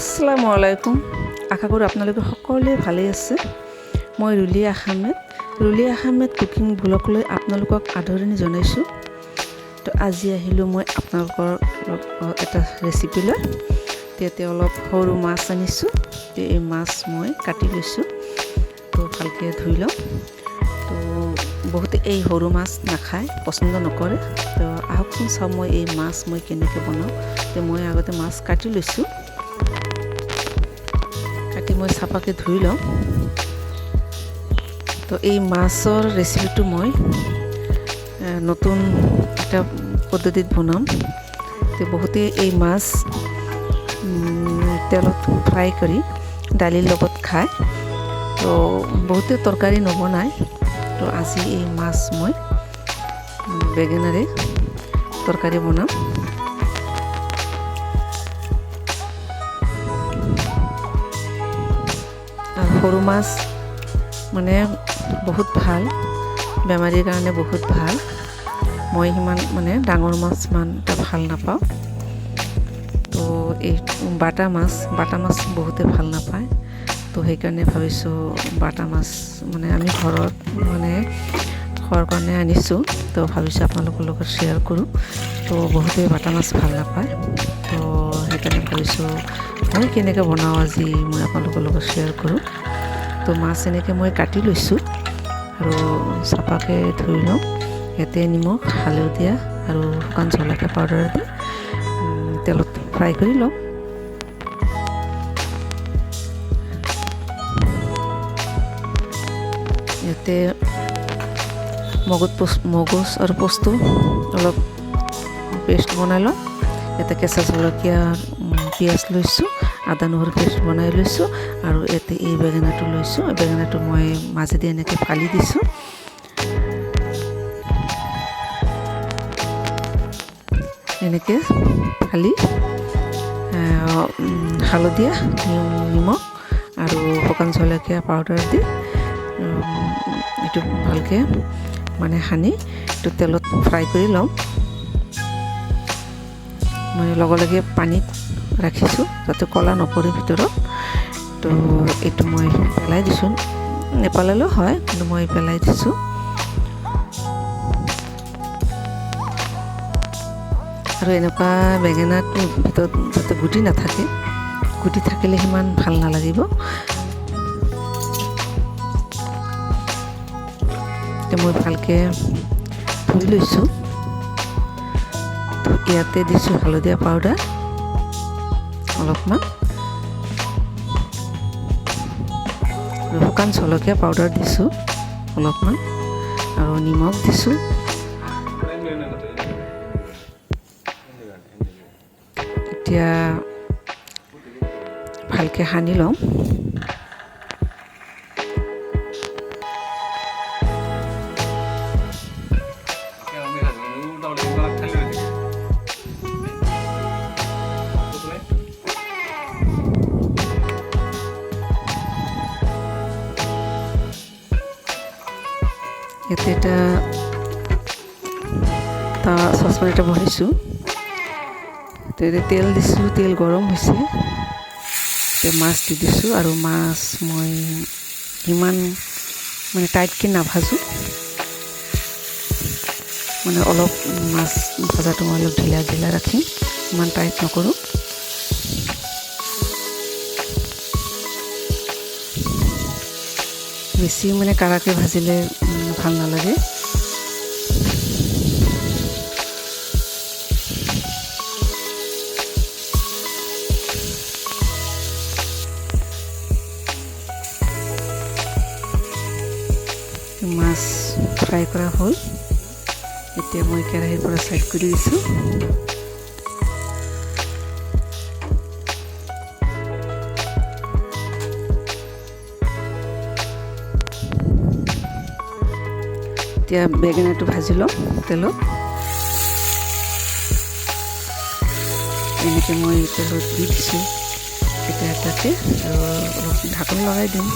আসসালামু আলাইকুম। আশা কৰোঁ আপোনালোকে সকলোৱে ভালেই আছে। মই ৰুলি আহমেদ কুকিং ব্লগলৈ আপোনালোকক আদৰণি জনাইছোঁ। তো আজি আহিলোঁ মই আপোনালোকৰ এটা ৰেচিপি লৈ। তেতিয়া অলপ সৰু মাছ আনিছোঁ। এই মাছ মই কাটি লৈছোঁ। তো ভালকৈ ধুই লওঁ। তো বহুতে এই সৰু মাছ নাখায়, পচন্দ নকৰে। তো আহকচোন চাওঁ মই এই মাছ মই কেনেকৈ বনাওঁ। তো মই আগতে মাছ কাটি লৈছোঁ। কাটি মই চাফাকৈ ধুই লওঁ। তো এই মাছৰ ৰেচিপিটো মই নতুন এটা পদ্ধতিত বনাম। তো বহুতে এই মাছ তেলত ফ্ৰাই কৰি দালিৰ লগত খায়। তো বহুতে তৰকাৰী নবনায়। তো আজি এই মাছ মই বেঙেনাৰে তৰকাৰী বনাম। সৰু মাছ মানে বহুত ভাল, বেমাৰীৰ কাৰণে বহুত ভাল। মই সিমান মানে ডাঙৰ মাছ ইমান এটা ভাল নাপাওঁ। তো এই বাটা মাছ বহুতে ভাল নাপায়। তো সেইকাৰণে ভাবিছোঁ বাটা মাছ মানে আমি ঘৰত মানে খোৱাৰ কাৰণে আনিছোঁ। তো ভাবিছোঁ আপোনালোকৰ লগত শ্বেয়াৰ কৰোঁ। তো বহুতে বাটা মাছ ভাল নাপায়। তো সেইকাৰণে ভাবিছোঁ মই কেনেকৈ বনাওঁ আজি মই আপোনালোকৰ লগত শ্বেয়াৰ কৰোঁ। তো মাছ এনেকৈ মই কাটি লৈছোঁ আৰু চাফাকৈ ধুই লওঁ। ইয়াতে নিমখ, হালধীয়া আৰু শুকান জলকীয়া পাউডাৰ দি তেলত ফ্ৰাই কৰি লওঁ। ইয়াতে মগজ আৰু পোস্তু অলপ পেষ্ট বনাই লওঁ। ইয়াতে কেঁচা জলকীয়া, পিঁয়াজ লৈছোঁ, আদা নহৰু পেষ্ট বনাই লৈছোঁ আৰু ইয়াতে এই বেঙেনাটো লৈছোঁ। বেঙেনাটো মই মাজেদি এনেকৈ ফালি দিছোঁ। এনেকৈ ফালি হালধীয়া, নিমখ আৰু শুকান জলকীয়া পাউডাৰ দি এইটো ভালকৈ মানে সানি এইটো তেলত ফ্ৰাই কৰি লওঁ। মই লগে পানীত ৰাখিছোঁ যাতে ক'লা নপৰে ভিতৰত। তো এইটো মই পেলাই দিছোঁ, নেপেলালেও হয়, কিন্তু মই পেলাই দিছোঁ। আৰু এনেকুৱা বেঙেনাটোৰ ভিতৰত যাতে গুটি নাথাকে, গুটি থাকিলে সিমান ভাল নালাগিব। মই ভালকৈ ধুই লৈছোঁ। তো ইয়াতে দিছোঁ হালধীয়া পাউডাৰ অলপমান, শুকান জলকীয়া পাউডাৰ দিছোঁ অলপমান আৰু নিমখ দিছোঁ। এতিয়া ভালকৈ সানি লওঁ। ইয়াতে এটা চচপেন এটা বহাইছোঁ। তেল দিছোঁ, তেল গৰম হৈছে। এতিয়া মাছ দি দিছোঁ আৰু মাছ মই ইমান মানে টাইটকৈ নাভাজোঁ। মানে অলপ মাছ ভজাটো মই অলপ ঢিলা ৰাখিম, ইমান টাইট নকৰোঁ। বেছি মানে কাৰাকৈ ভাজিলে ভাল নালাগে। মাছ ফ্ৰাই কৰা হ'ল। এতিয়া মই কেৰাহীৰ পৰা ছাইড কৰি দিছোঁ। এতিয়া বেঙেনাটো ভাজি লওঁ তেলত। এনেকৈ মই তেলত দি দিছোঁ এটাকে আৰু অলপ ঢাকন লগাই দিম।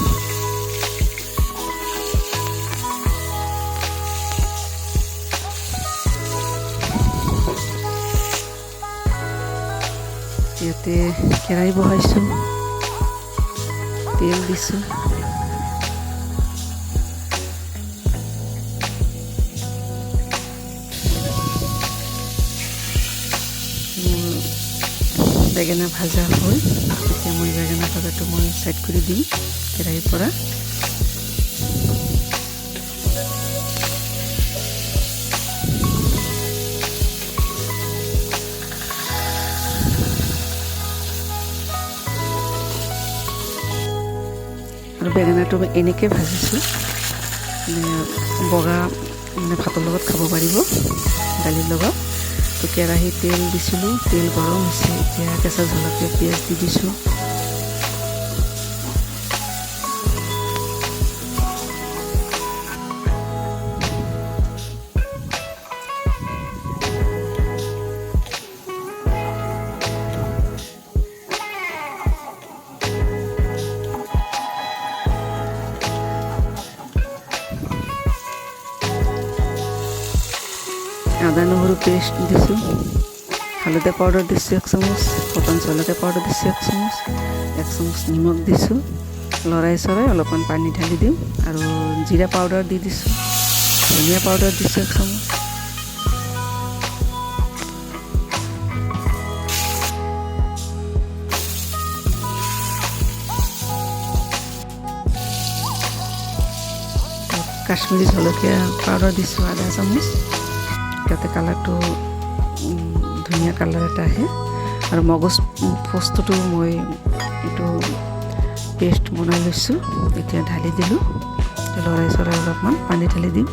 ইয়াতে কেৰাহী বহাইছোঁ, তেল দিছোঁ। বেঙেনা ভাজা হ'ল, এতিয়া মই বেঙেনা ভাজাটো মই সাইড কৰি দিম কেৰাহীৰ পৰা। আৰু বেঙেনাটো এনেকৈ ভাজিছোঁ, বগা ভাতৰ লগত খাব পাৰিব, দালিৰ লগত। তো কেৰাহীত তেল দিছিলোঁ, তেল গৰম হৈছে, এতিয়া কেঁচা জলকীয়া পিঁয়াজ দি দিছোঁ। আদা নহৰু পেষ্ট দিছোঁ, হালধি পাউডাৰ দিছোঁ 1 চামুচ, শুকান জলকীয়া পাউডাৰ দিছোঁ 1 চামুচ, 1 চামুচ নিমখ দিছোঁ। লৰাই চৰাই অলপমান পানী ঢালি দিম আৰু জিৰা পাউডাৰ দি দিছোঁ, ধনিয়া পাউডাৰ দিছোঁ 1 চামুচ। কাশ্মীৰী জলকীয়া পাউডাৰ দিছোঁ আধা চামুচ, যাতে কালাৰটো ধুনীয়া কালাৰ এটা আহে। আৰু মগজ পস্তুটো মই এইটো পেষ্ট বনাই লৈছোঁ, এতিয়া ঢালি দিলোঁ। লৰাই চৰাই অলপমান পানী ঢালি দিম।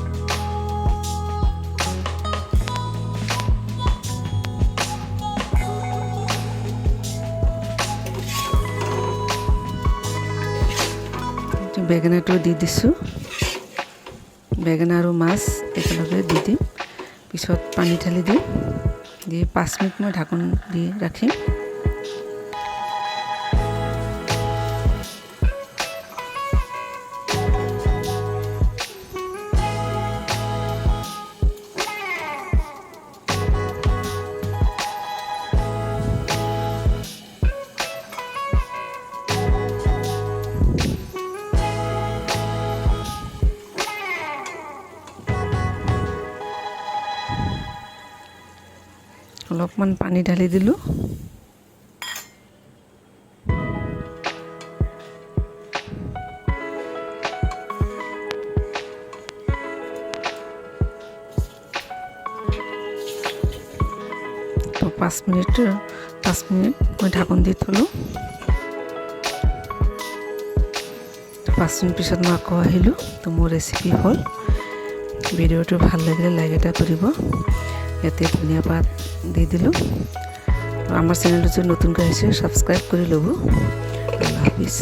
বেঙেনাটো দি দিছোঁ, বেঙেনা আৰু মাছ একেলগে দি দিম, পিছত পানী ঢালি দিম, দি 5 মিনিট মই ঢাকন দি ৰাখিম। অলপমান পানী ঢালি দিলোঁ। তো 5 মিনিট মই ঢাকন দি থলোঁ। 5 মিনিট পিছত মই আকৌ আহিলোঁ। তো মোৰ ৰেচিপি হ'ল। ভিডিঅ'টো ভাল লাগিলে লাইক এটা কৰিব। ইয়াতে ধনিয়া পাত দি দিলোঁ। আমাৰ চেনেলটো যদি নতুনকৈ আহিছে ছাবস্ক্ৰাইব কৰি ল'ব। আল্লাহ হাফিজ।